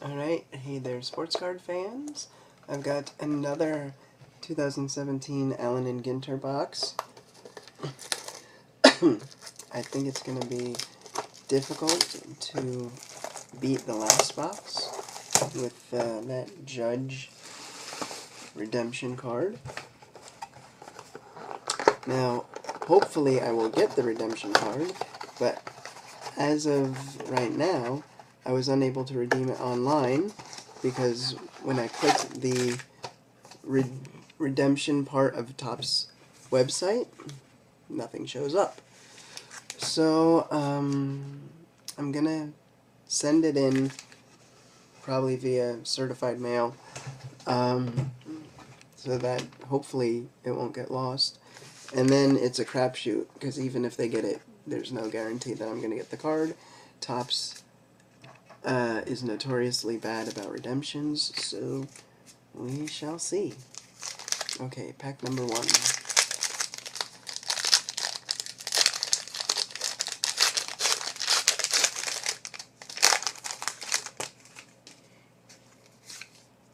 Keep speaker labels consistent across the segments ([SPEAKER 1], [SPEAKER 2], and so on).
[SPEAKER 1] Alright, hey there sports card fans. I've got another 2017 Allen and Ginter box. I think it's going to be difficult to beat the last box with that Judge redemption card. Now, hopefully I will get the redemption card, but as of right now, I was unable to redeem it online because when I clicked the redemption part of Top's website, nothing shows up. So, I'm gonna send it in, probably via certified mail, so that hopefully it won't get lost. And then it's a crapshoot, because even if they get it, there's no guarantee that I'm gonna get the card. Topps is notoriously bad about redemptions, so we shall see. Okay, pack number 1.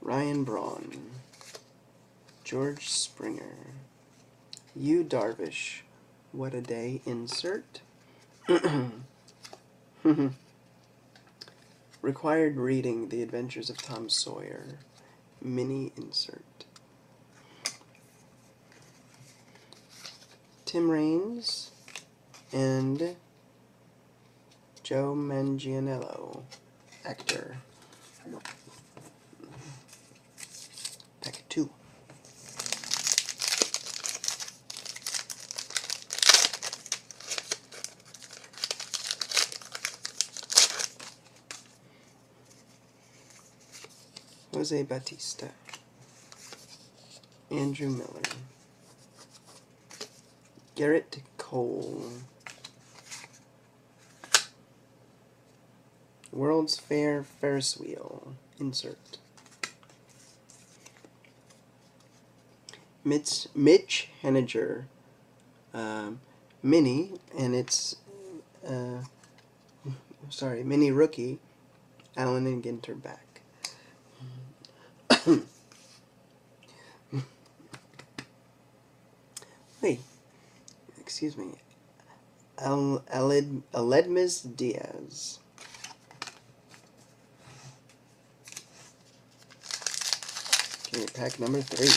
[SPEAKER 1] Ryan Braun, George Springer, Yu Darvish, What a Day insert. Required reading, The Adventures of Tom Sawyer, mini insert. Tim Raines and Joe Manganiello, actor. Pack 2. Jose Bautista, Andrew Miller, Garrett Cole, World's Fair Ferris Wheel, insert. Mitch Henniger, mini, and it's, mini rookie, Allen and Ginter back. Wait, excuse me, Aledmys Diaz. Okay, pack number 3.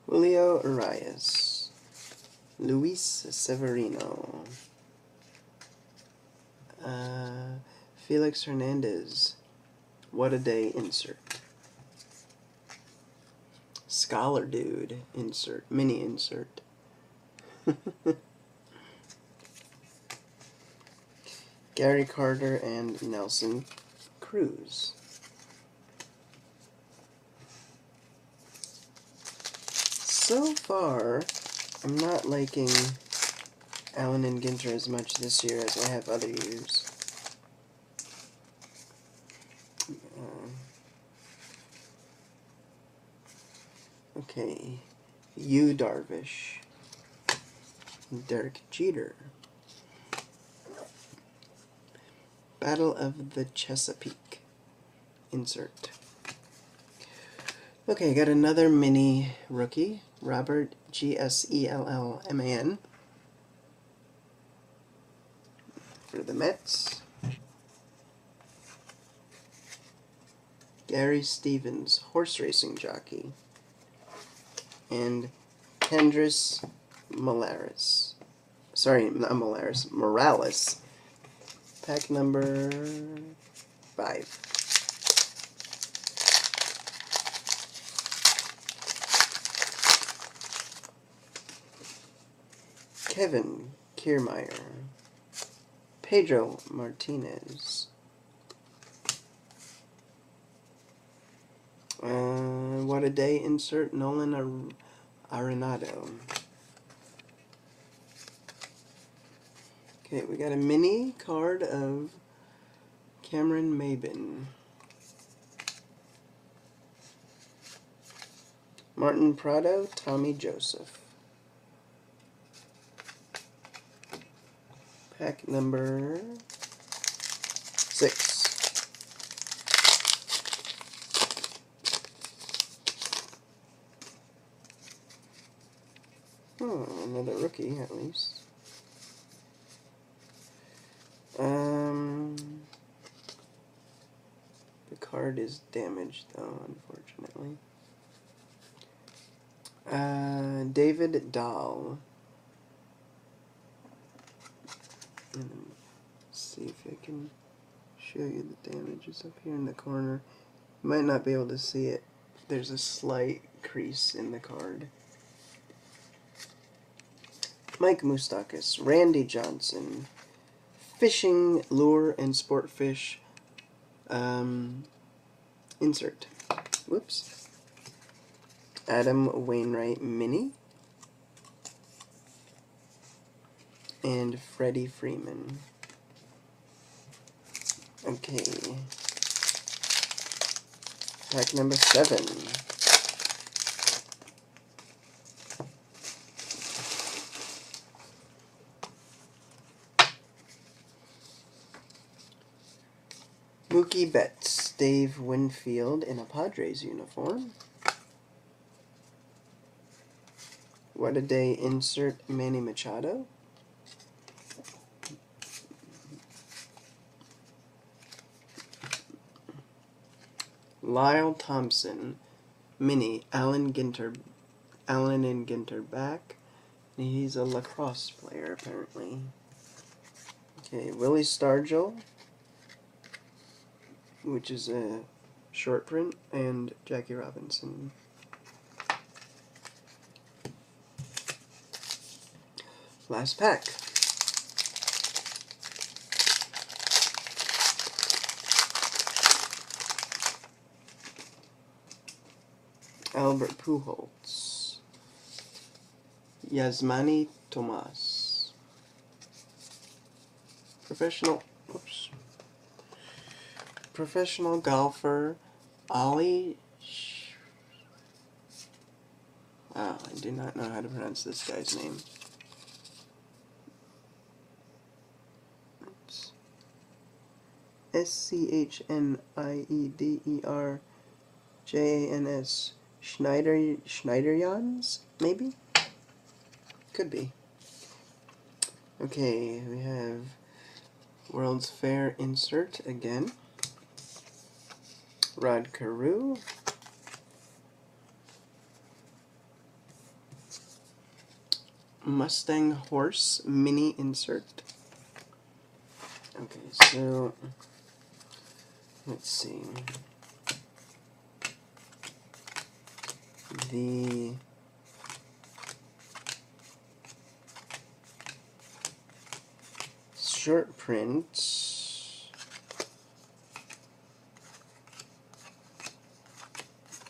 [SPEAKER 1] Julio Urias, Luis Severino, Felix Hernandez, What a Day insert. Scholar Dude insert, mini insert. Gary Carter and Nelson Cruz. So far, I'm not liking Allen and Ginter as much this year as I have other years. Okay, Yu Darvish, Derek Jeter, Battle of the Chesapeake, insert. Okay, got another mini rookie, Robert Gsellman, for the Mets. Gary Stevens, horse racing jockey. And Kendrys Morales. Sorry, not Morales, Morales. Pack number 5. Kevin Kiermaier, Pedro Martinez, What a Day insert, Nolan Arenado. Okay, we got a mini card of Cameron Maybin. Martin Prado, Tommy Joseph. Pack number 6. Another rookie, at least. The card is damaged, though, unfortunately. David Dahl. See if I can show you the damages up here in the corner. You might not be able to see it. There's a slight crease in the card. Mike Moustakas, Randy Johnson, Fishing Lure and Sport Fish insert. Whoops. Adam Wainwright Mini and Freddie Freeman. Okay. Pack number 7. Mookie Betts, Dave Winfield in a Padres uniform. What a Day insert Manny Machado. Lyle Thompson, Mini, Allen and Ginter back. He's a lacrosse player, apparently. Okay, Willie Stargell, which is a short print, and Jackie Robinson. Last pack. Albert Pujols, Yasmani Tomas, professional golfer Ali. Wow, I do not know how to pronounce this guy's name. Oops. Schniederjans, Schneiderjans, maybe? Could be. Okay, we have World's Fair insert again. Rod Carew. Mustang Horse mini insert. Okay, so let's see. The short prints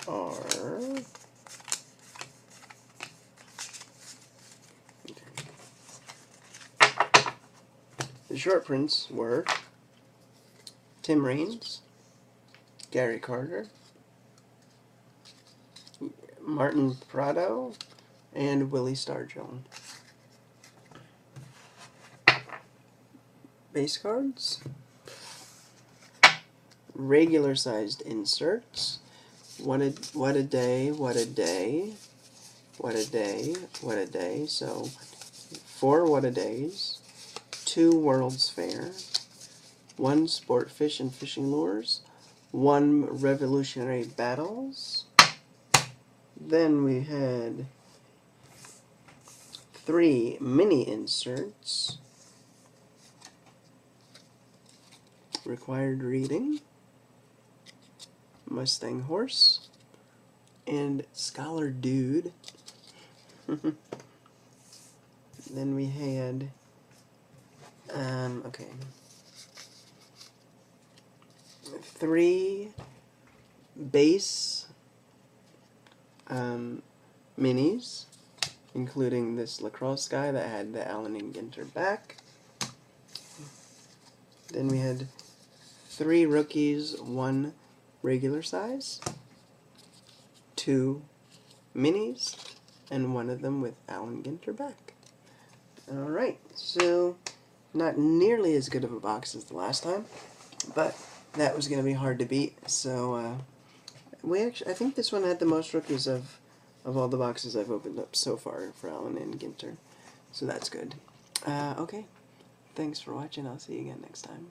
[SPEAKER 1] are the short prints were Tim Raines, Gary Carter, Martin Prado, and Willie Stargell. Base cards, regular sized inserts. What a day, what a day, what a day, what a day. So 4 What a Days, 2 World's Fair, 1 Sport Fish and Fishing Lures, 1 Revolutionary Battles. Then we had 3 mini inserts. Required Reading, Mustang Horse, and Scholar Dude. Then we had, okay, 3 base minis, including this lacrosse guy that had the Allen and Ginter back. Then we had 3 rookies, 1 regular size, 2 minis, and one of them with Alan Ginter back. Alright, so not nearly as good of a box as the last time, but that was going to be hard to beat, so I think this one had the most rookies of all the boxes I've opened up so far for Alan and Ginter, so that's good. Okay, thanks for watching, I'll see you again next time.